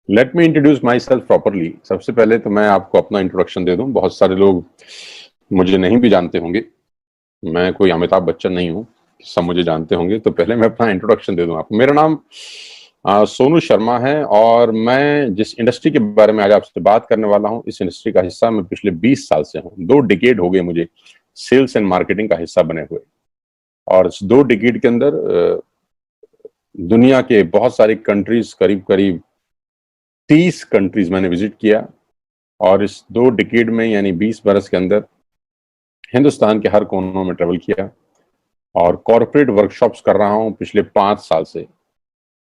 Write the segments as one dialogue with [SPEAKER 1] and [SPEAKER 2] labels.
[SPEAKER 1] Let me introduce my self properly. सबसे पहले तो मैं आपको अपना इंट्रोडक्शन दे दूं। बहुत सारे लोग मुझे नहीं भी जानते होंगे। मैं कोई अमिताभ बच्चन नहीं हूं, सब मुझे जानते होंगे। तो पहले मैं अपना इंट्रोडक्शन दे दूं आपको। मेरा नाम सोनू शर्मा है और मैं जिस इंडस्ट्री के बारे में आज आपसे बात करने वाला हूं, इस इंडस्ट्री का हिस्सा मैं पिछले 20 साल से हूं। 2 डिकेड हो गए मुझे सेल्स एंड मार्केटिंग का हिस्सा बने हुए। और इस 2 डिकेड के अंदर दुनिया के बहुत सारी कंट्रीज, करीब करीब 30 कंट्रीज मैंने विजिट किया। और इस 2 डिकेड में यानी 20 बरस के अंदर हिंदुस्तान के हर कोनों में ट्रेवल किया और कॉर्पोरेट वर्कशॉप्स कर रहा हूं पिछले 5 साल से।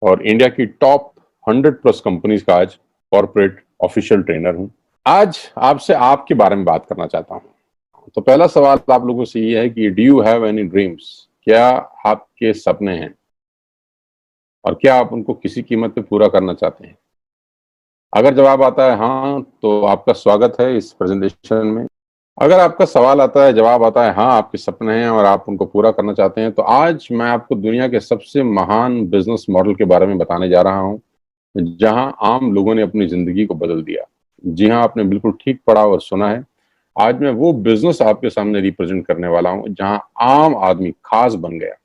[SPEAKER 1] और इंडिया की टॉप 100 प्लस कंपनीज का आज कॉर्पोरेट ऑफिशियल ट्रेनर हूं। आज आपसे आपके बारे में बात करना चाहता हूं। तो पहला सवाल आप लोगों से ये है कि do you have any dreams? क्या आपके सपने हैं और क्या आप उनको किसी कीमत पे पूरा करना चाहते हैं? अगर जवाब आता है हाँ, तो आपका स्वागत है इस प्रेजेंटेशन में। अगर आपका सवाल आता है, जवाब आता है हाँ, आपके सपने हैं और आप उनको पूरा करना चाहते हैं, तो आज मैं आपको दुनिया के सबसे महान बिजनेस मॉडल के बारे में बताने जा रहा हूं, जहां आम लोगों ने अपनी जिंदगी को बदल दिया। जी हाँ, आपने बिल्कुल ठीक पढ़ा और सुना है। आज मैं वो बिजनेस आपके सामने रिप्रेजेंट करने वाला हूं जहां आम आदमी खास बन गया।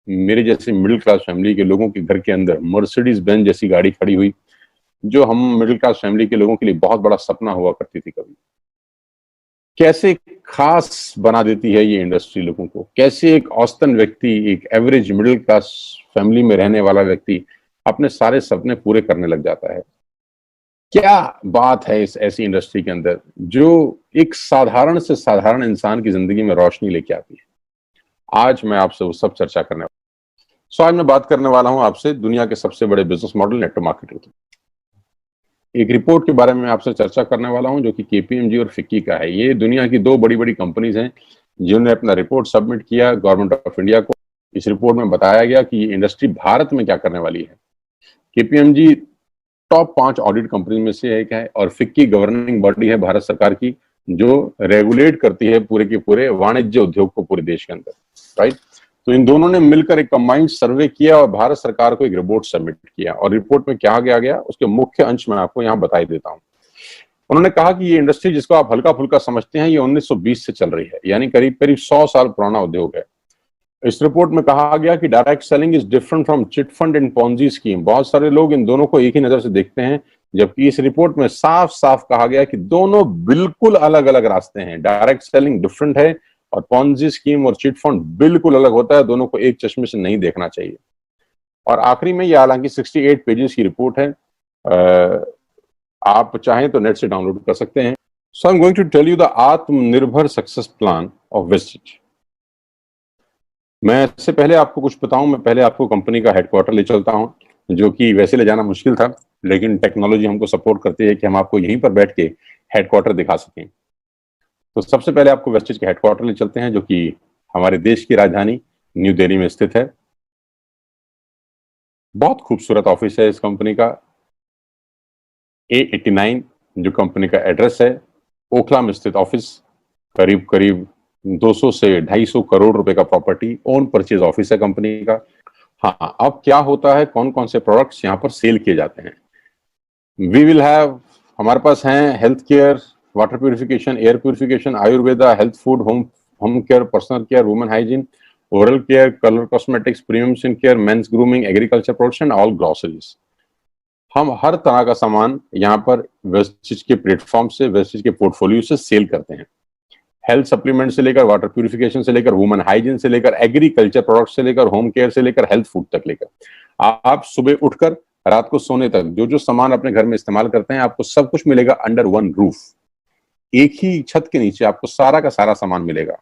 [SPEAKER 1] मेरे जैसे मिडिल क्लास फैमिली के लोगों के घर के अंदर मर्सिडीज बेंज जैसी गाड़ी खड़ी हुई, जो हम मिडिल क्लास फैमिली के लोगों के लिए बहुत बड़ा सपना हुआ करती थी। कभी कैसे खास बना देती है ये इंडस्ट्री लोगों को। कैसे एक औसतन व्यक्ति, एक एवरेज मिडिल क्लास फैमिली में रहने वाला व्यक्ति अपने सारे सपने पूरे करने लग जाता है। क्या बात है इस ऐसी इंडस्ट्री के अंदर जो एक साधारण से साधारण इंसान की जिंदगी में रोशनी लेके आती है। आज मैं आपसे वो सब चर्चा करने वाला हूं। आज मैं बात करने वाला हूं आपसे दुनिया के सबसे बड़े बिजनेस मॉडल नेटवर्क मार्केटिंग की। एक रिपोर्ट के बारे में आपसे चर्चा करने वाला हूं जो कि केपीएमजी और फिक्की का है। ये दुनिया की 2 बड़ी बड़ी कंपनीज हैं जिन्होंने अपना रिपोर्ट सबमिट किया गवर्नमेंट ऑफ इंडिया को। इस रिपोर्ट में बताया गया कि ये इंडस्ट्री भारत में क्या करने वाली है। केपीएमजी टॉप 5 ऑडिट कंपनी में से एक है और फिक्की गवर्निंग बॉडी है भारत सरकार की, जो रेगुलेट करती है पूरे के पूरे वाणिज्य उद्योग को पूरे देश के अंदर। राइट। तो इन दोनों ने मिलकर एक कंबाइंड सर्वे किया और भारत सरकार को एक रिपोर्ट सबमिट किया। और रिपोर्ट में क्या गया उसके मुख्य अंश में आपको यहाँ बताई देता हूँ। उन्होंने कहा कि ये इंडस्ट्री जिसको आप हल्का फुल्का समझते हैं, ये 1920 से चल रही है, यानी करीब करीब 100 साल पुराना उद्योग है। इस रिपोर्ट में कहा गया कि direct selling is different from chit fund and Ponzi scheme. बहुत सारे लोग इन दोनों को एक ही नजर से देखते हैं, जबकि इस रिपोर्ट में साफ साफ कहा गया कि दोनों बिल्कुल अलग अलग रास्ते हैं। डायरेक्ट सेलिंग डिफरेंट है और पॉन्जी स्कीम और चिट फंड बिल्कुल अलग होता है। दोनों को एक चश्मे से नहीं देखना चाहिए। और आखिरी में ये हालांकि 68 पेजेस की रिपोर्ट है, आप चाहें तो नेट से डाउनलोड कर सकते हैं। So I am going to tell you the Atmanirbhar success plan of Vestige. मैं इससे पहले आपको कुछ बताऊं, मैं पहले आपको कंपनी का हेडक्वार्टर ले चलता हूं, जो कि वैसे ले जाना मुश्किल था, लेकिन टेक्नोलॉजी हमको सपोर्ट करती है कि हम आपको यहीं पर बैठ के हेडक्वार्टर दिखा सकें। तो सबसे पहले आपको वेस्टिज के हेडक्वार्टर ले चलते हैं, जो कि हमारे देश की राजधानी न्यू दिल्ली में स्थित है। बहुत खूबसूरत ऑफिस है इस कंपनी का। A89 जो कंपनी का एड्रेस है, ओखला में स्थित ऑफिस। करीब करीब 200 से 250 करोड़ रुपए का प्रॉपर्टी ओन परचेज ऑफिस है कंपनी का। हाँ, अब क्या होता है, कौन कौन से प्रोडक्ट्स यहाँ पर सेल किए जाते हैं। वी विल हैव, हमारे पास हैं health care, water purification, air purification, Ayurveda, health food, home care, personal care, women hygiene, oral care, colour cosmetics, premium skin care, mains grooming, agriculture products and all groceries. हम हर तरह का सामान यहाँ पर Vestige के platform से, वेस्टिज के portfolio से सेल करते हैं। हेल्थ सप्लीमेंट से लेकर, वाटर प्यूरिफिकेशन से लेकर, वुमेन हाइजीन से लेकर, एग्रीकल्चर प्रोडक्ट से लेकर, होम केयर से लेकर, हेल्थ फूड तक लेकर आप सुबह उठकर रात को सोने तक जो जो सामान अपने घर में इस्तेमाल करते हैं, आपको सब कुछ मिलेगा अंडर वन रूफ। एक ही छत के नीचे आपको सारा का सारा सामान मिलेगा।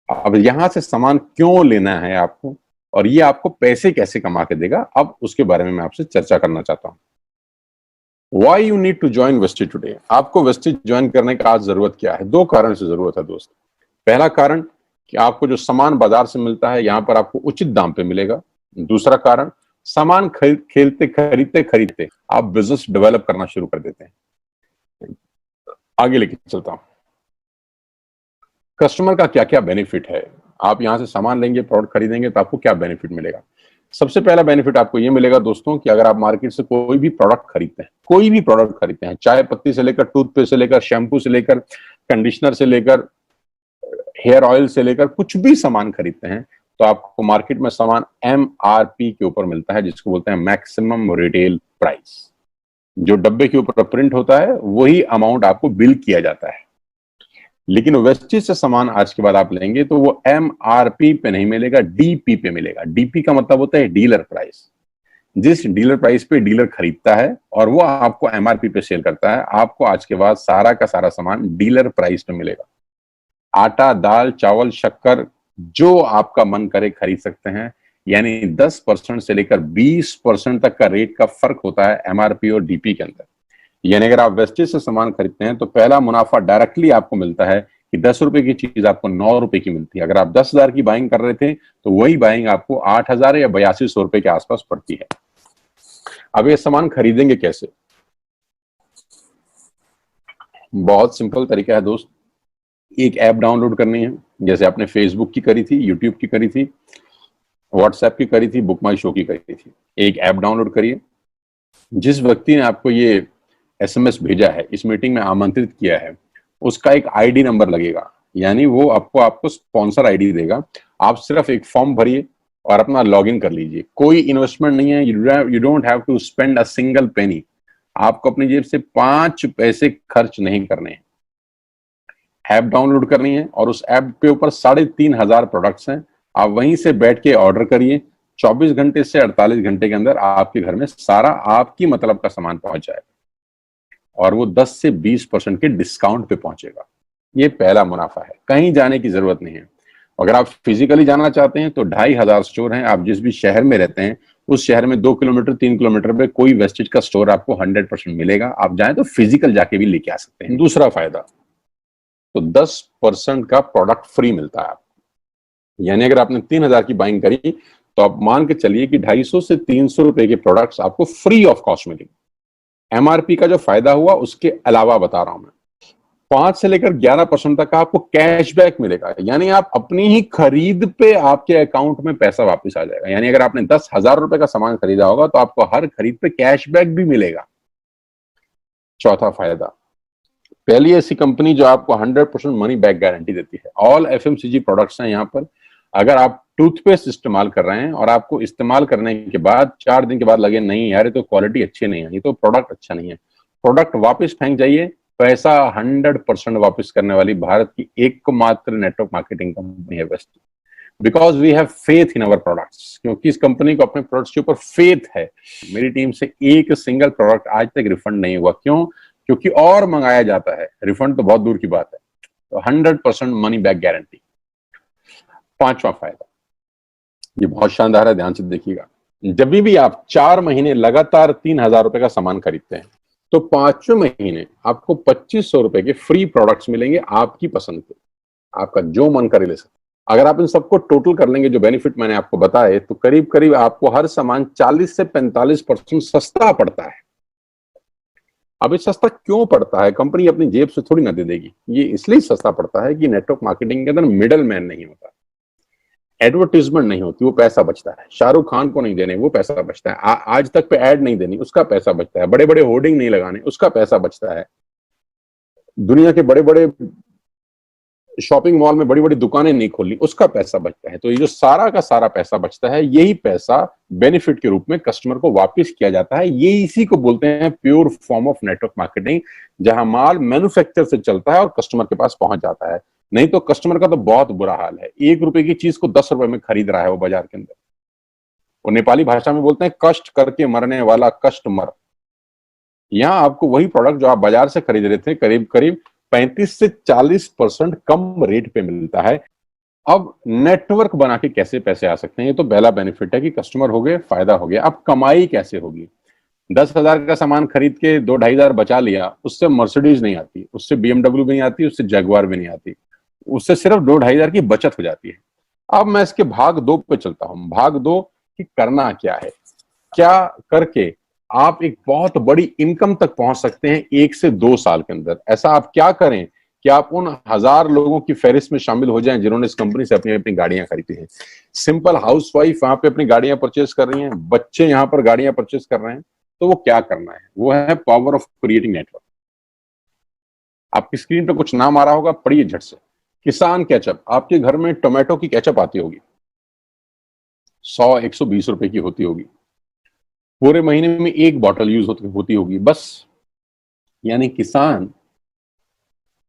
[SPEAKER 1] अब यहां से सामान क्यों लेना है आपको और ये आपको पैसे कैसे कमा के देगा, अब उसके बारे में मैं आपसे चर्चा करना चाहता हूं। Why you need to join Vestige today? आपको वेस्टिज ज्वाइन करने का आज जरूरत क्या है? 2 कारण से जरूरत है दोस्त। पहला कारण कि आपको जो सामान बाजार से मिलता है यहां पर आपको उचित दाम पे मिलेगा। दूसरा कारण, सामान खरीदते खरीदते आप बिजनेस डेवलप करना शुरू कर देते हैं। आगे लेके चलता हूं। कस्टमर का क्या क्या बेनिफिट है। आप यहां से सामान लेंगे, प्रोडक्ट खरीदेंगे तो आपको क्या बेनिफिट मिलेगा। सबसे पहला बेनिफिट आपको ये मिलेगा दोस्तों कि अगर आप मार्केट से कोई भी प्रोडक्ट खरीदते हैं, कोई भी प्रोडक्ट खरीदते हैं, चाय पत्ती से लेकर टूथपेस्ट से लेकर शैम्पू से लेकर कंडीशनर से लेकर हेयर ऑयल से लेकर कुछ भी सामान खरीदते हैं, तो आपको मार्केट में सामान MRP के ऊपर मिलता है, जिसको बोलते हैं मैक्सिमम रिटेल प्राइस। जो डब्बे के ऊपर प्रिंट होता है वही अमाउंट आपको बिल किया जाता है। लेकिन वेस्टेज से सामान आज के बाद आप लेंगे तो वो MRP पे नहीं मिलेगा, DP पे मिलेगा। DP का मतलब होता है डीलर प्राइस। जिस डीलर प्राइस पे डीलर खरीदता है और वो आपको MRP पे सेल करता है, आपको आज के बाद सारा का सारा सामान डीलर प्राइस पे मिलेगा। आटा, दाल, चावल, शक्कर जो आपका मन करे खरीद सकते हैं। यानी 10% से लेकर 20% तक का रेट का फर्क होता है MRP और DP के अंदर। यानी अगर आप वेस्टेज से सामान खरीदते हैं तो पहला मुनाफा डायरेक्टली आपको मिलता है कि 10 रुपए की चीज आपको 9 रुपए की मिलती है। अगर आप 10,000 की बाइंग कर रहे थे तो वही बाइंग आपको 8,000 या 8200 रुपए के आसपास पड़ती है। अब ये सामान खरीदेंगे कैसे? बहुत सिंपल तरीका है दोस्त। एक ऐप डाउनलोड करनी है, जैसे आपने फेसबुक की करी थी, यूट्यूब की करी थी, व्हाट्सएप की करी थी, बुक माई शो की करी थी। एक ऐप डाउनलोड करिए। जिस व्यक्ति ने आपको ये SMS भेजा है, इस मीटिंग में आमंत्रित किया है, उसका एक ID नंबर लगेगा, यानी वो आपको स्पॉन्सर ID देगा। आप सिर्फ एक फॉर्म भरिए और अपना लॉगिन कर लीजिए। कोई इन्वेस्टमेंट नहीं है, you don't have to spend a single penny. आपको अपनी जेब से 5 पैसे खर्च नहीं करने हैं। ऐप डाउनलोड करनी है और उस ऐप के ऊपर 3,500 प्रोडक्ट्स हैं। आप वहीं से बैठ के ऑर्डर करिए। 24 घंटे से 48 घंटे के अंदर आपके घर में सारा आपकी मतलब का सामान पहुंच जाएगा और वो 10 से 20% के डिस्काउंट पे पहुंचेगा। ये पहला मुनाफा है। कहीं जाने की जरूरत नहीं है। अगर आप फिजिकली जाना चाहते हैं तो 2,500 स्टोर हैं। आप जिस भी शहर में रहते हैं उस शहर में 2 किलोमीटर 3 किलोमीटर पे कोई वेस्टेज का स्टोर आपको 100% मिलेगा। आप जाएं तो फिजिकल जाके भी लेके आ सकते हैं। दूसरा फायदा, तो 10% का प्रोडक्ट फ्री मिलता है आपको। यानी अगर आपने 3,000 की बाइंग करी तो आप मान के चलिए कि 250 से 300 रुपए के प्रोडक्ट्स आपको फ्री ऑफ कॉस्ट मिलेंगे। MRP का जो फायदा हुआ उसके अलावा बता रहा हूं मैं, 5 से लेकर 11% तक का आपको कैशबैक मिलेगा। यानी आप अपनी ही खरीद पे आपके अकाउंट में पैसा वापस आ जाएगा। यानी अगर आपने 10,000 रुपए का सामान खरीदा होगा तो आपको हर खरीद पे कैशबैक भी मिलेगा। चौथा फायदा, पहली ऐसी कंपनी जो आपको 100% मनी बैक गारंटी देती है। ऑल FMCG प्रोडक्ट्स हैं यहाँ पर। अगर आप टूथपेस्ट इस्तेमाल कर रहे हैं और आपको इस्तेमाल करने के बाद 4 दिन के बाद लगे नहीं यार ये तो क्वालिटी अच्छी नहीं है, ये तो प्रोडक्ट अच्छा नहीं है, प्रोडक्ट वापस फेंक जाइए। पैसा 100% वापस करने वाली भारत की एकमात्र नेटवर्क मार्केटिंग कंपनी है best. Because we have faith in our products, क्योंकि इस कंपनी को अपने प्रोडक्ट्स के ऊपर फेथ है। मेरी टीम से एक सिंगल प्रोडक्ट आज तक रिफंड नहीं हुआ। क्यों? क्योंकि और मंगाया जाता है, रिफंड तो बहुत दूर की बात है। तो 100% मनी बैक गारंटी। पांचवा फायदा, ये बहुत शानदार है, ध्यान से देखिएगा। जब भी आप 4 महीने लगातार 3,000 रुपए का सामान खरीदते हैं तो 5वें महीने आपको 2,500 रुपए के फ्री प्रोडक्ट्स मिलेंगे आपकी पसंद के। आपका जो मन करे ले सकते। अगर आप इन सबको टोटल कर लेंगे, जो बेनिफिट मैंने आपको बताए, तो करीब करीब आपको हर सामान 40 से 45% सस्ता पड़ता है। अब ये सस्ता क्यों पड़ता है? कंपनी अपनी जेब से थोड़ी ना दे देगी। ये इसलिए सस्ता पड़ता है कि नेटवर्क मार्केटिंग के अंदर मिडल मैन नहीं होता, एडवर्टीजमेंट नहीं होती, वो पैसा बचता है। शाहरुख खान को नहीं देने, वो पैसा बचता है। आज तक पे ऐड नहीं देनी, उसका पैसा बचता है। बड़े बड़े होर्डिंग नहीं लगाने, उसका पैसा बचता है। दुनिया के बड़े बड़े शॉपिंग मॉल में बड़ी बड़ी दुकानें नहीं खोलनी, उसका पैसा बचता है। तो ये जो सारा का सारा पैसा बचता है, यही पैसा बेनिफिट के रूप में कस्टमर को वापस किया जाता है। ये इसी को बोलते हैं pure form of network marketing, जहां माल मैन्युफैक्चर से चलता है और कस्टमर के पास पहुंच जाता है। नहीं तो कस्टमर का तो बहुत बुरा हाल है। 1 रुपए की चीज को 10 रुपए में खरीद रहा है वो बाजार के अंदर। वो नेपाली भाषा में बोलते हैं कष्ट करके मरने वाला कस्टमर। यहाँ आपको वही प्रोडक्ट जो आप बाजार से खरीद रहे थे करीब करीब 35 से 40% कम रेट पे मिलता है। अब नेटवर्क बना के कैसे पैसे आ सकते हैं? ये तो पहला बेनिफिट है कि कस्टमर हो गए, फायदा हो गया। अब कमाई कैसे होगी? 10,000 का सामान खरीद के 2-2,500 बचा लिया, उससे मर्सिडीज नहीं आती, उससे BMW भी नहीं आती, उससे जगुआर भी नहीं आती, उससे सिर्फ 2-2,500 की बचत हो जाती है। अब मैं इसके भाग 2 पे चलता हूं। भाग 2 कि करना क्या है, क्या करके आप एक बहुत बड़ी इनकम तक पहुंच सकते हैं 1 से 2 साल के अंदर। ऐसा आप क्या करें कि आप उन 1000 लोगों की फहरिस्त में शामिल हो जाएं जिन्होंने इस कंपनी से अपनी अपनी गाड़ियां खरीदी हैं। सिंपल हाउसवाइफ वहां पे अपनी गाड़ियां परचेज कर रही हैं, बच्चे यहां पर गाड़ियां परचेज कर रहे हैं, तो वो क्या करना है? वो है पावर ऑफ क्रिएटिंग नेटवर्क। आपकी स्क्रीन पे कुछ नाम आ रहा होगा, पढ़िए झट से। किसान केचप, आपके घर में टोमेटो की केचप आती होगी, 100-120 रुपए की होती होगी, पूरे महीने में एक बॉटल यूज होती होगी बस। यानी किसान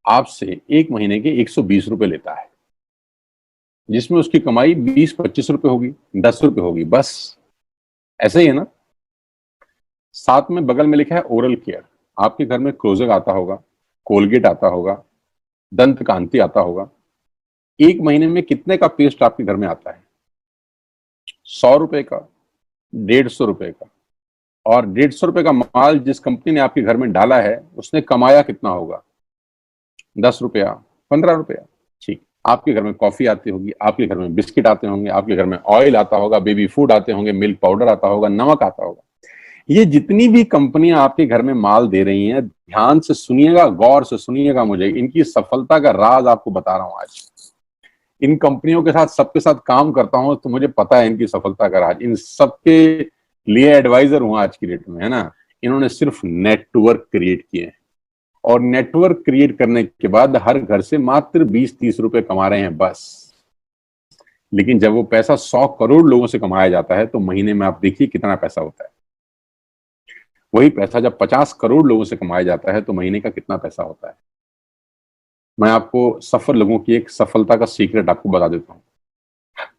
[SPEAKER 1] आपसे एक महीने के 120 रुपए लेता है, जिसमें उसकी कमाई 20-25 रुपए होगी, 10 रुपए होगी बस। ऐसे ही है ना। साथ में बगल में लिखा है ओरल केयर। आपके घर में क्लोजर आता होगा, कोलगेट आता होगा, दंत कांति आता होगा। एक महीने में कितने का पेस्ट आपके घर में आता है? 100 रुपए का, 150 रुपए का। और 150 रुपए का माल जिस कंपनी ने आपके घर में डाला है, उसने कमाया कितना होगा? 10 रुपया, 15 रुपया। ठीक। आपके घर में कॉफी आती होगी, आपके घर में बिस्किट आते होंगे, आपके घर में ऑयल आता होगा, बेबी फूड आते होंगे, मिल्क पाउडर आता होगा, नमक आता होगा। ये जितनी भी कंपनियां आपके घर में माल दे रही हैं, ध्यान से सुनिएगा, गौर से सुनिएगा, मुझे इनकी सफलता का राज आपको बता रहा हूं आज। इन कंपनियों के साथ, सबके साथ काम करता हूं, तो मुझे पता है इनकी सफलता का राज। इन सबके लिए एडवाइजर हूं आज की डेट में, है ना। इन्होंने सिर्फ नेटवर्क क्रिएट किए हैं, और नेटवर्क क्रिएट करने के बाद हर घर से मात्र 20-30 रुपए कमा रहे हैं बस। लेकिन जब वो पैसा 100 करोड़ लोगों से कमाया जाता है, तो महीने में आप देखिए कितना पैसा होता है। वही पैसा जब 50 करोड़ लोगों से कमाया जाता है, तो महीने का कितना पैसा होता है। मैं आपको सफल लोगों की एक सफलता का सीक्रेट आपको बता देता हूं।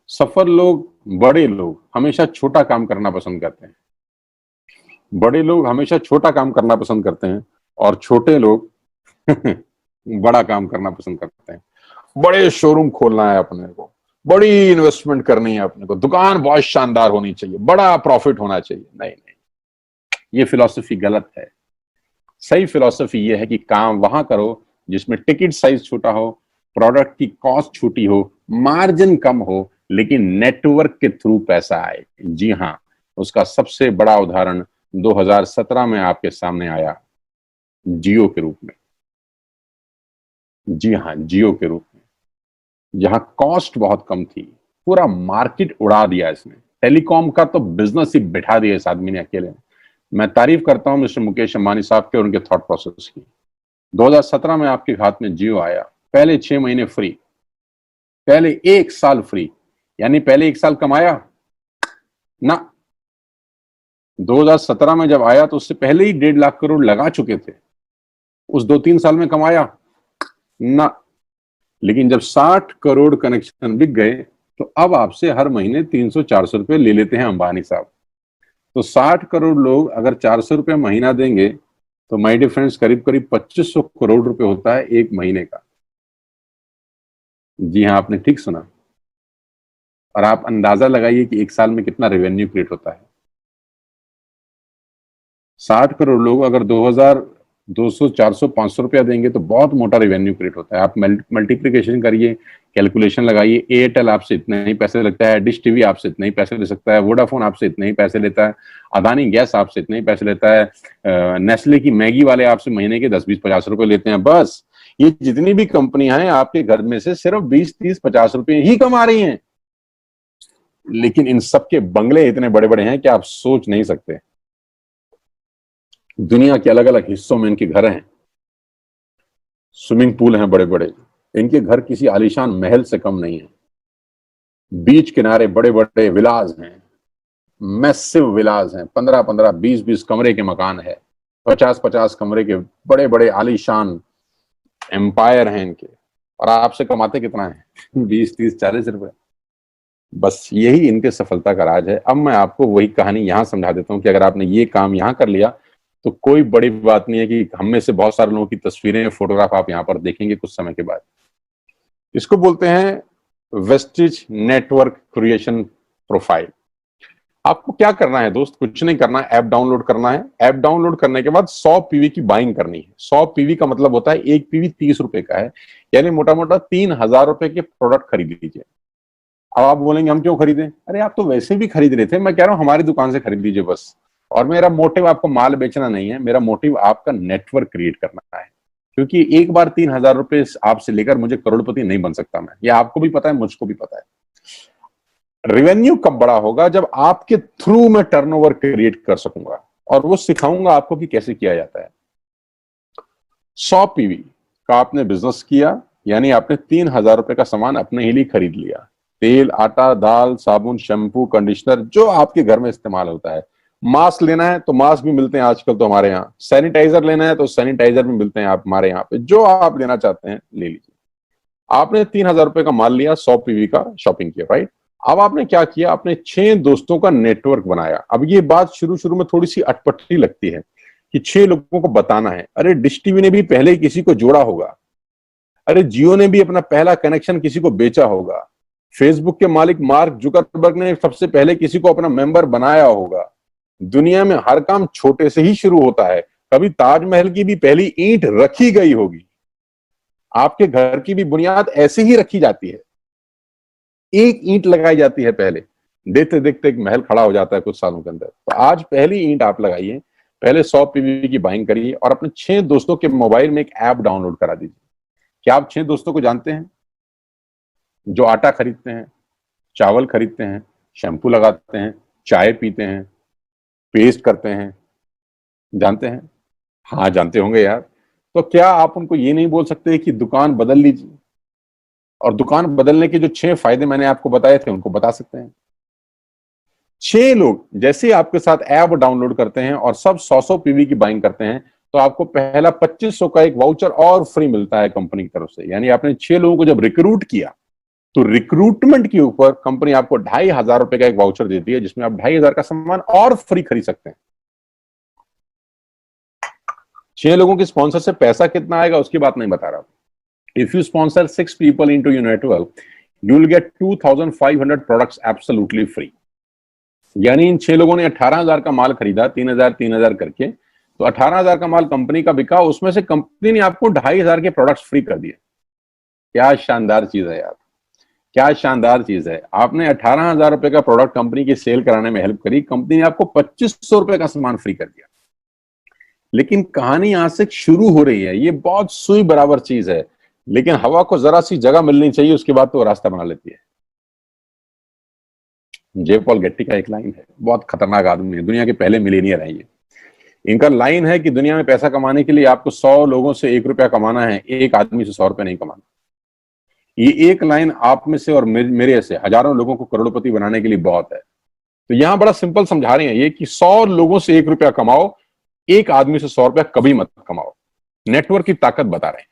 [SPEAKER 1] सफल लोग, बड़े लोग हमेशा छोटा काम करना पसंद करते हैं। बड़े लोग हमेशा छोटा काम करना पसंद करते हैं, और छोटे लोग बड़ा काम करना पसंद करते हैं। बड़े शोरूम खोलना है अपने को, बड़ी इन्वेस्टमेंट करनी है अपने को, दुकान बहुत शानदार होनी चाहिए, बड़ा प्रॉफिट होना चाहिए। नहीं नहीं, ये फिलॉसफी गलत है। सही फिलॉसफी ये है कि काम वहां करो जिसमें टिकट साइज छोटा हो, प्रोडक्ट की कॉस्ट छोटी हो, मार्जिन कम हो, लेकिन नेटवर्क के थ्रू पैसा आए। जी हाँ, उसका सबसे बड़ा उदाहरण 2017 में आपके सामने आया, जियो के रूप में। जी हाँ, जियो के रूप में, जहां कॉस्ट बहुत कम थी, पूरा मार्केट उड़ा दिया इसने। टेलीकॉम का तो बिजनेस ही बिठा दिया इस आदमी ने अकेले। मैं तारीफ करता हूं मिस्टर मुकेश अंबानी साहब के और उनके थॉट प्रोसेस की। 2017 में आपके हाथ में जियो आया, पहले 6 महीने फ्री, पहले 1 साल फ्री। यानी पहले 1 साल कमाया ना। 2017 में जब आया तो उससे पहले ही 1.5 लाख करोड़ लगा चुके थे। उस 2-3 साल में कमाया ना। लेकिन जब 60 करोड़ कनेक्शन बिक गए, तो अब आपसे हर महीने 300-400 रुपए ले लेते हैं अंबानी साहब। तो 60 करोड़ लोग अगर 400 रुपए महीना देंगे, तो माय डियर फ्रेंड्स, करीब करीब 2500 करोड़ रुपए होता है एक महीने का। जी हाँ, आपने ठीक सुना। और आप अंदाजा लगाइए कि 1 साल में कितना रेवेन्यू क्रिएट होता है। 60 करोड़ लोग अगर 2000, 200, 400, 500 रुपया देंगे, तो बहुत मोटा रेवेन्यू क्रिएट होता है। आप मल्टीप्लिकेशन करिए, कैलकुलेशन लगाइए। एयरटेल आपसे इतने ही पैसे लगता है, डिश टीवी आपसे इतने ही पैसे ले सकता है, वोडाफोन आपसे इतने ही पैसे लेता है, अदानी गैस आपसे इतने ही पैसे लेता है, नेस्ले की मैगी वाले आपसे महीने के 10-20-50 रुपए लेते हैं बस। ये जितनी भी कंपनियां हैं, आपके घर में से सिर्फ 20-30-50 रुपए ही कमा रही हैं। लेकिन इन सबके बंगले इतने बड़े बड़े हैं कि आप सोच नहीं सकते। दुनिया के अलग अलग हिस्सों में इनके घर हैं, स्विमिंग पूल हैं बड़े बड़े। इनके घर किसी आलीशान महल से कम नहीं है। बीच किनारे बड़े बड़े विलाज हैं, मैसिव विलाज हैं, 15-15, 20-20 कमरे के मकान है, 50-50 कमरे के बड़े बड़े आलीशान एम्पायर हैं इनके। और आपसे कमाते कितना है? 20-30-40 रुपए। बस यही इनके सफलता का राज है। अब मैं आपको वही कहानी यहां समझा देता हूं कि अगर आपने ये काम यहां कर लिया, तो कोई बड़ी बात नहीं है कि हम में से बहुत सारे लोगों की तस्वीरें, फोटोग्राफ आप यहां पर देखेंगे कुछ समय के बाद। इसको बोलते हैं वेस्टिज नेटवर्क क्रिएशन प्रोफाइल। आपको क्या करना है दोस्त? कुछ नहीं करना है, ऐप डाउनलोड करना है। ऐप डाउनलोड करने के बाद 100 पीवी की बाइंग करनी है। 100 पीवी का मतलब होता है एक पीवी 30 रुपए का है, यानी मोटा मोटा 3000 रुपए के प्रोडक्ट खरीद लीजिए। अब आप बोलेंगे हम क्यों खरीदें? अरे आप तो वैसे भी खरीद रहे थे, मैं कह रहा हूं हमारी दुकान से खरीद लीजिए बस। और मेरा मोटिव आपको माल बेचना नहीं है, मेरा मोटिव आपका नेटवर्क क्रिएट करना है। क्योंकि एक बार 3,000 रुपए आपसे लेकर मुझे करोड़पति नहीं बन सकता मैं, ये आपको भी पता है, मुझको भी पता है। रेवेन्यू कब बड़ा होगा? जब आपके थ्रू मैं टर्नओवर क्रिएट कर सकूंगा और वो सिखाऊंगा आपको कि कैसे किया जाता है। 100 पीवी का आपने बिजनेस किया, यानी आपने 3,000 रुपए का सामान अपने ही लिए खरीद लिया। तेल, आटा, दाल, साबुन, शैम्पू, कंडीशनर, जो आपके घर में इस्तेमाल होता है। मास्क लेना है तो मास्क भी मिलते हैं आजकल तो हमारे यहाँ। सैनिटाइजर लेना है तो सैनिटाइजर भी मिलते हैं आप हमारे यहाँ पे। जो आप लेना चाहते हैं ले लीजिए। आपने 3,000 रुपए का माल लिया, 100 पीवी का शॉपिंग किया, राइट? अब आपने क्या किया? आपने 6 दोस्तों का नेटवर्क बनाया। अब ये बात शुरू शुरू में थोड़ी सी अटपटी लगती है कि 6 लोगों को बताना है। अरे डिश टीवी ने भी पहले ही किसी को जोड़ा होगा। अरे जियो ने भी अपना पहला कनेक्शन किसी को बेचा होगा। फेसबुक के मालिक मार्क जुकरबर्ग ने सबसे पहले किसी को अपना मेंबर बनाया होगा। दुनिया में हर काम छोटे से ही शुरू होता है। कभी ताजमहल की भी पहली ईंट रखी गई होगी। आपके घर की भी बुनियाद ऐसे ही रखी जाती है। एक ईंट लगाई जाती है पहले, देखते देखते एक महल खड़ा हो जाता है कुछ सालों के अंदर। तो आज पहली ईंट आप लगाइए, पहले 100 पीवी की बाइंग करिए और अपने 6 दोस्तों के मोबाइल में एक ऐप डाउनलोड करा दीजिए। क्या आप 6 दोस्तों को जानते हैं जो आटा खरीदते हैं, चावल खरीदते हैं, शैम्पू लगाते हैं, चाय पीते हैं, पेस्ट करते हैं? जानते हैं? हाँ जानते होंगे यार। तो क्या आप उनको ये नहीं बोल सकते कि दुकान बदल लीजिए? और दुकान बदलने के जो 6 फायदे मैंने आपको बताए थे उनको बता सकते हैं। 6 लोग जैसे ही आपके साथ ऐप डाउनलोड करते हैं और सब 100 पीवी की बाइंग करते हैं, तो आपको पहला 2500 का एक वाउचर और फ्री मिलता है कंपनी की तरफ से। यानी आपने 6 लोगों को जब रिक्रूट किया, तो रिक्रूटमेंट के ऊपर कंपनी आपको 2,500 रुपए का एक वाउचर देती है, जिसमें आप 2,500 का सामान और फ्री खरीद सकते हैं। 6 लोगों के स्पॉन्सर से पैसा कितना आएगा उसकी बात नहीं बता रहा। If you sponsor 6 people into your network, you will get 2,500 products absolutely free। यानी इन 6 लोगों ने 18,000 का माल खरीदा, 3,000 करके, तो 18,000 का माल कंपनी का बिका, उसमें से कंपनी ने आपको 2,500 के प्रोडक्ट्स फ्री कर दिए। क्या शानदार चीज है यार, क्या शानदार चीज है। आपने 18,000 रुपए का प्रोडक्ट कंपनी की सेल कराने में हेल्प करी, कंपनी ने आपको 2,500 रुपए का सामान फ्री कर दिया। लेकिन कहानी यहां से शुरू हो रही है। ये बहुत सुई बराबर चीज है, लेकिन हवा को जरा सी जगह मिलनी चाहिए, उसके बाद तो वो रास्ता बना लेती है। जे पॉल गेट्टी का एक लाइन है, बहुत खतरनाक आदमी है, दुनिया के पहले मिलेनियर है ये। इनका लाइन है कि दुनिया में पैसा कमाने के लिए आपको 100 लोगों से 1 रुपया कमाना है, एक आदमी से 100 रुपया नहीं कमाना। ये एक लाइन आप में से और मेरे से हजारों लोगों को करोड़पति बनाने के लिए बहुत है। तो यहां बड़ा सिंपल समझा रहे हैं ये कि 100 लोगों से 1 रुपया कमाओ, एक आदमी से 100 रुपया कभी मत कमाओ। नेटवर्क की ताकत बता रहे हैं।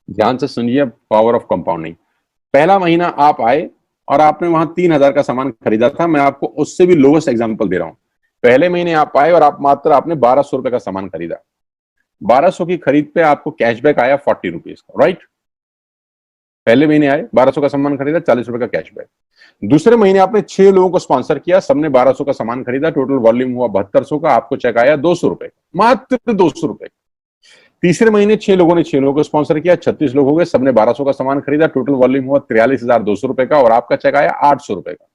[SPEAKER 1] ध्यान से सुनिए, पावर ऑफ कंपाउंडिंग। पहला महीना आप आए और आपने वहां 3,000 का सामान खरीदा था। मैं आपको उससे भी लोवेस्ट एग्जांपल दे रहा हूं। पहले महीने आप आए और आपने 1,200 रुपए का सामान खरीदा। 1,200 की खरीद पे आपको कैशबैक आया 40 रुपीज का, राइट? पहले महीने आए, 1,200 का सामान खरीदा, 40 रुपए का कैशबैक। दूसरे महीने आपने 6 लोगों को स्पॉन्सर किया, सबने 1,200 का सामान खरीदा, टोटल वॉल्यूम हुआ 7,200 का, आपको चेक आया 200 रुपए, मात्र 200 रुपए। तीसरे महीने 6 लोगों ने 6 लोगों को स्पॉन्सर किया, 36 लोग हो गए, सबने 1,200 का सामान खरीदा, टोटल वॉल्यूम हुआ 43,200 रुपए का, और आपका चेक आया 800 रुपए का।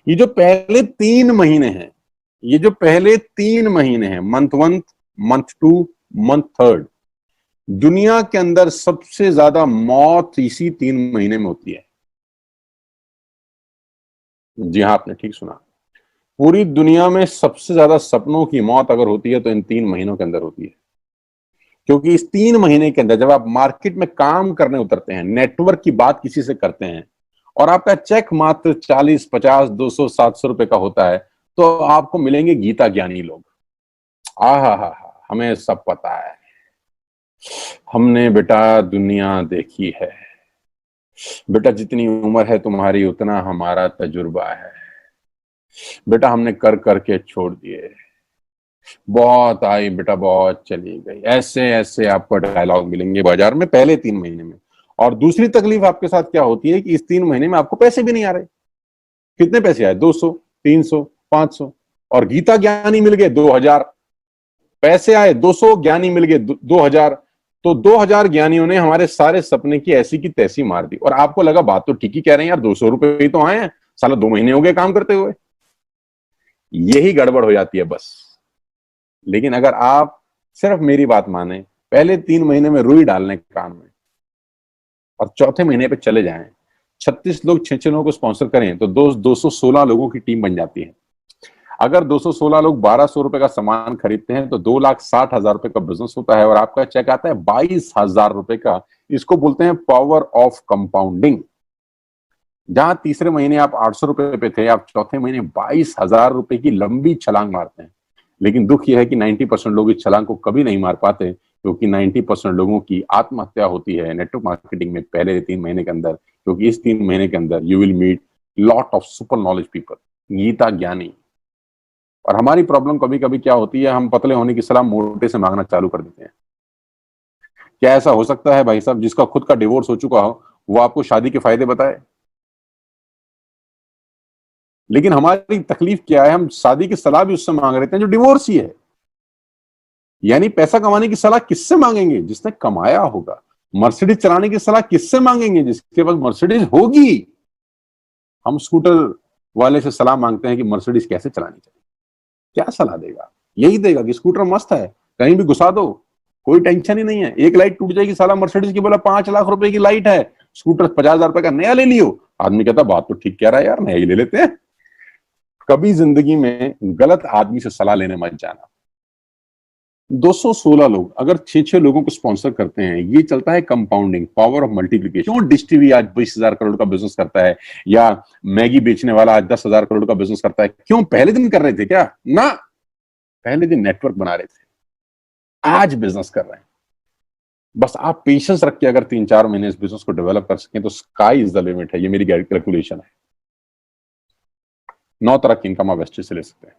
[SPEAKER 1] ये जो पहले 3 महीने हैं, ये जो पहले 3 महीने हैं, मंथ 1, मंथ 2, मंथ 3, दुनिया के अंदर सबसे ज्यादा मौत इसी 3 महीने में होती है। जी हाँ, आपने ठीक सुना। पूरी दुनिया में सबसे ज्यादा सपनों की मौत अगर होती है तो इन 3 महीनों के अंदर होती है। क्योंकि इस 3 महीने के अंदर जब आप मार्केट में काम करने उतरते हैं, नेटवर्क की बात किसी से करते हैं, और आपका चेक मात्र 40, 50, 200, 700 रुपए का होता है, तो आपको मिलेंगे गीता ज्ञानी लोग। हा, हमें सब पता है, हमने बेटा दुनिया देखी है, बेटा जितनी उम्र है तुम्हारी उतना हमारा तजुर्बा है, बेटा हमने कर करके छोड़ दिए, बहुत आई बेटा बहुत चली गई। ऐसे ऐसे आपको डायलॉग मिलेंगे बाजार में पहले 3 महीने में। और दूसरी तकलीफ आपके साथ क्या होती है कि इस 3 महीने में आपको पैसे भी नहीं आ रहे। कितने पैसे आए? 200, 300, 500, और गीता ज्ञानी मिल गए 2,000। पैसे आए 200, ज्ञानी मिल गए 2,000। तो 2,000 ज्ञानियों ने हमारे सारे सपने की ऐसी की तैसी मार दी। और आपको लगा बात तो ठीक ही कह रहे हैं यार, 200 रुपए ही तो आए हैं, साला 2 महीने हो गए काम करते हुए। यही गड़बड़ हो जाती है बस। लेकिन अगर आप सिर्फ मेरी बात माने, पहले 3 महीने में रुई डालने के काम में और चौथे महीने पे चले जाएं। 36 लोग 6 लोगों को स्पॉन्सर करें तो 216 लोगों की टीम बन जाती है। अगर 216 लोग 1200 रुपए का सामान खरीदते हैं तो 2,60,000 रुपए का बिजनेस होता है और आपका चेक आता है 22,000 रुपए का। इसको बोलते हैं पावर ऑफ कंपाउंडिंग। जहां तीसरे महीने आप 800 रुपए पे थे, आप चौथे महीने 22,000 रुपए की लंबी छलांग मारते हैं। लेकिन दुख यह है कि 90% लोग इस छलांग को कभी नहीं मार पाते, क्योंकि 90% लोगों की आत्महत्या होती है नेटवर्क मार्केटिंग में पहले 3 महीने के अंदर। क्योंकि इस 3 महीने के अंदर you will meet lot of super knowledge people, Gita ज्ञानी। और हमारी प्रॉब्लम कभी कभी क्या होती है, हम पतले होने की सलाह मोटे से मांगना चालू कर देते हैं। क्या ऐसा हो सकता है भाई साहब, जिसका खुद का डिवोर्स हो चुका हो वो आपको शादी के फायदे बताए? लेकिन हमारी तकलीफ क्या है, हम शादी की सलाह भी उससे मांग रहे थे जो डिवोर्स ही है। यानी पैसा कमाने की सलाह किससे मांगेंगे? जिसने कमाया होगा। मर्सिडीज चलाने की सलाह किससे मांगेंगे? जिसके पास मर्सिडीज होगी। हम स्कूटर वाले से सलाह मांगते हैं कि मर्सिडीज कैसे चलानी चाहिए। क्या सलाह देगा? यही देगा कि स्कूटर मस्त है, कहीं भी घुसा दो, कोई टेंशन ही नहीं है। एक लाइट टूट जाएगी, साला मर्सिडीज की बोला 5 लाख रुपए की लाइट है, स्कूटर 50,000 रुपए का नया ले लियो। आदमी कहता बात तो ठीक कह रहा है यार, नया ही ले लेते हैं। कभी जिंदगी में गलत आदमी से सलाह लेने मत जाना। 216 लोग अगर 6 लोगों को स्पॉन्सर करते हैं, ये चलता है कंपाउंडिंग, पावर ऑफ मल्टीप्लिकेशन। क्यों डिश टीवी आज 20,000 करोड़ का बिजनेस करता है, या मैगी बेचने वाला आज 10,000 करोड़ का बिजनेस करता है? क्यों? पहले दिन कर रहे थे क्या? ना, पहले दिन नेटवर्क बना रहे थे, आज बिजनेस कर रहे हैं। बस आप पेशेंस रख के अगर 3-4 महीने इस बिजनेस को डेवलप कर सकें तो स्काई इज द लिमिट है। ये मेरी कैलकुलेशन है। 9 तरह की इनकम आप वेस्टेज से ले सकते हैं।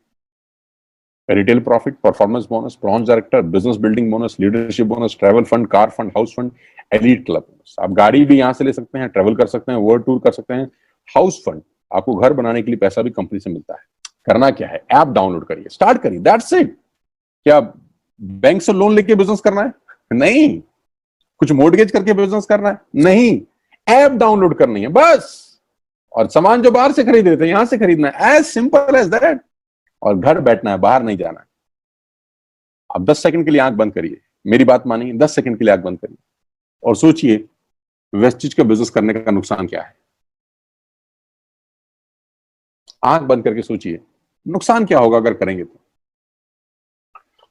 [SPEAKER 1] Retail profit, performance bonus, bronze director, business building bonus, leadership bonus, travel fund, car fund, house fund, elite club bonus. आप गाड़ी भी यहां से ले सकते हैं, ट्रैवल कर सकते हैं, वर्ल्ड टूर कर सकते हैं। हाउस फंड, आपको घर बनाने के लिए पैसा भी कंपनी से मिलता है। करना क्या है, ऐप डाउनलोड करिए, स्टार्ट करिए, दैट्स इट। क्या बैंक से लोन लेके बिजनेस करना है? नहीं। कुछ मोर्टगेज करके बिजनेस करना है? नहीं। ऐप डाउनलोड करनी है बस। और सामान जो बाहर से खरीद रहे थे यहां से खरीदना है, एज सिंपल एज दैट। और घर बैठना है, बाहर नहीं जाना है। आप 10 सेकंड के लिए आंख बंद करिए, मेरी बात मानिए, 10 सेकंड के लिए आंख बंद करिए और सोचिए वेस्टेज का बिजनेस करने का नुकसान क्या है। आंख बंद करके सोचिए नुकसान क्या होगा अगर करेंगे तो।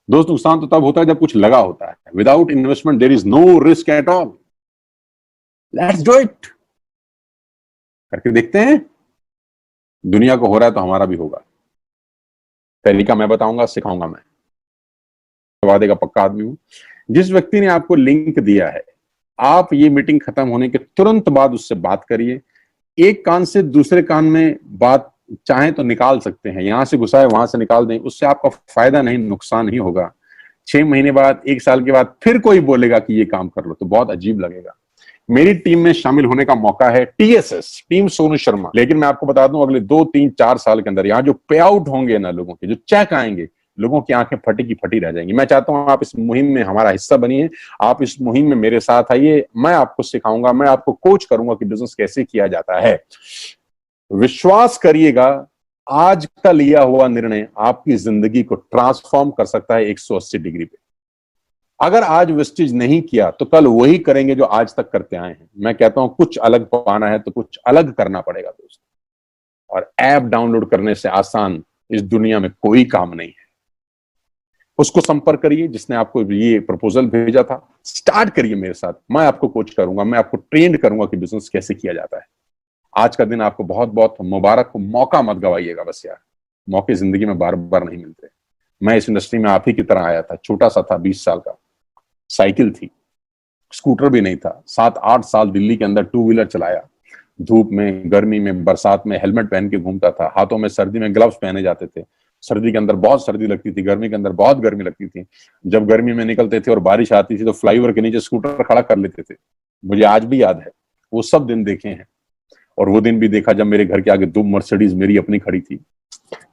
[SPEAKER 1] दोस्त, नुकसान तो तब होता है जब कुछ लगा होता है। Without investment there is no risk at all. Let's do it. करके देखते हैं। दुनिया को हो रहा है तो हमारा भी होगा। तरीका मैं बताऊंगा, सिखाऊंगा मैं, वादे का पक्का आदमी हूं। जिस व्यक्ति ने आपको लिंक दिया है, आप ये मीटिंग खत्म होने के तुरंत बाद उससे बात करिए। एक कान से दूसरे कान में बात चाहे तो निकाल सकते हैं, यहां से घुसाए वहां से निकाल दें, उससे आपका फायदा नहीं नुकसान ही होगा। 6 महीने बाद, 1 साल के बाद फिर कोई बोलेगा कि ये काम कर लो तो बहुत अजीब लगेगा। मेरी टीम में शामिल होने का मौका है टीएसएस, टीम सोनू शर्मा। लेकिन मैं आपको बता दूं, अगले 2-3-4 साल के अंदर यहाँ जो पे आउट होंगे ना लोगों के, जो चेक आएंगे, लोगों की आंखें फटी की फटी रह जाएंगी। मैं चाहता हूं आप इस मुहिम में हमारा हिस्सा बनिए, आप इस मुहिम में मेरे साथ आइए। मैं आपको सिखाऊंगा, मैं आपको कोच करूंगा कि बिजनेस कैसे किया जाता है। विश्वास करिएगा, आज का लिया हुआ निर्णय आपकी जिंदगी को ट्रांसफॉर्म कर सकता है 180 डिग्री पे। अगर आज वेस्टेज नहीं किया तो कल वही करेंगे जो आज तक करते आए हैं। मैं कहता हूं कुछ अलग पाना है तो कुछ अलग करना पड़ेगा दोस्त। और ऐप डाउनलोड करने से आसान इस दुनिया में कोई काम नहीं है। उसको संपर्क करिए जिसने आपको ये प्रपोजल भेजा था। स्टार्ट करिए मेरे साथ, मैं आपको कोच करूंगा, मैं आपको ट्रेंड करूंगा कि बिजनेस कैसे किया जाता है। आज का दिन आपको बहुत बहुत मुबारक हो। मौका मत गवाइएगा बस यार, मौके जिंदगी में बार बार नहीं मिलते। मैं इस इंडस्ट्री में आप ही की तरह आया था, छोटा सा था, 20 साल का, साइकिल थी, स्कूटर भी नहीं था। 7-8 साल दिल्ली के अंदर 2 व्हीलर चलाया, धूप में, गर्मी में, बरसात में हेलमेट पहन के घूमता था। हाथों में सर्दी में ग्लव्स पहने जाते थे। सर्दी के अंदर बहुत सर्दी लगती थी, गर्मी के अंदर बहुत गर्मी लगती थी। जब गर्मी में निकलते थे और बारिश आती थी तो फ्लाईओवर के नीचे स्कूटर खड़ा कर लेते थे। मुझे आज भी याद है, वो सब दिन देखे हैं। और वो दिन भी देखा जब मेरे घर के आगे 2 मर्सिडीज मेरी अपनी खड़ी थी।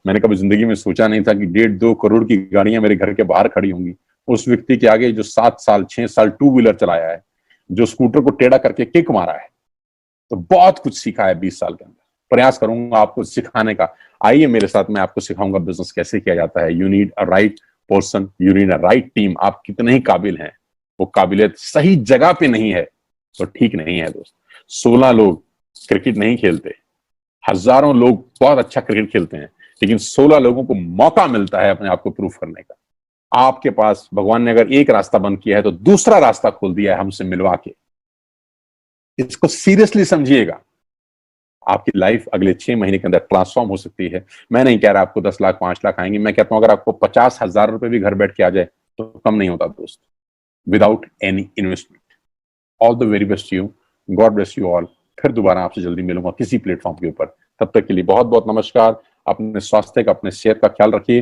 [SPEAKER 1] मैंने कभी जिंदगी में सोचा नहीं था कि 1.5-2 करोड़ की गाड़ियां मेरे घर के बाहर खड़ी होंगी। उस व्यक्ति के आगे जो 7 साल 6 साल 2 व्हीलर चलाया है, जो स्कूटर को टेढ़ा करके किक मारा है, तो बहुत कुछ सीखा है 20 साल के अंदर। प्रयास करूंगा आपको सिखाने का। आइए मेरे साथ, मैं आपको सिखाऊंगा बिजनेस कैसे किया जाता है। You need a right person, you need a right team. आप कितने ही काबिल हैं, वो काबिलियत सही जगह पे नहीं है तो ठीक नहीं है दोस्त। 16 लोग क्रिकेट नहीं खेलते, हजारों लोग बहुत अच्छा क्रिकेट खेलते हैं, लेकिन 16 लोगों को मौका मिलता है अपने आप को प्रूव करने का। आपके पास भगवान ने अगर एक रास्ता बंद किया है तो दूसरा रास्ता खोल दिया है हमसे मिलवा के। इसको सीरियसली समझिएगा। आपकी लाइफ अगले 6 महीने के अंदर ट्रांसफॉर्म हो सकती है। मैं नहीं कह रहा आपको 10 लाख 5 लाख आएंगे, मैं कहता हूं अगर आपको 50,000 रुपए भी घर बैठ के आ जाए तो कम नहीं होता दोस्त, without any investment. All the very best you, God bless you all. फिर दोबारा आपसे जल्दी मिलूंगा किसी प्लेटफॉर्म के ऊपर। तब तक के लिए बहुत बहुत नमस्कार। अपने स्वास्थ्य का, अपने सेहत का ख्याल रखिए।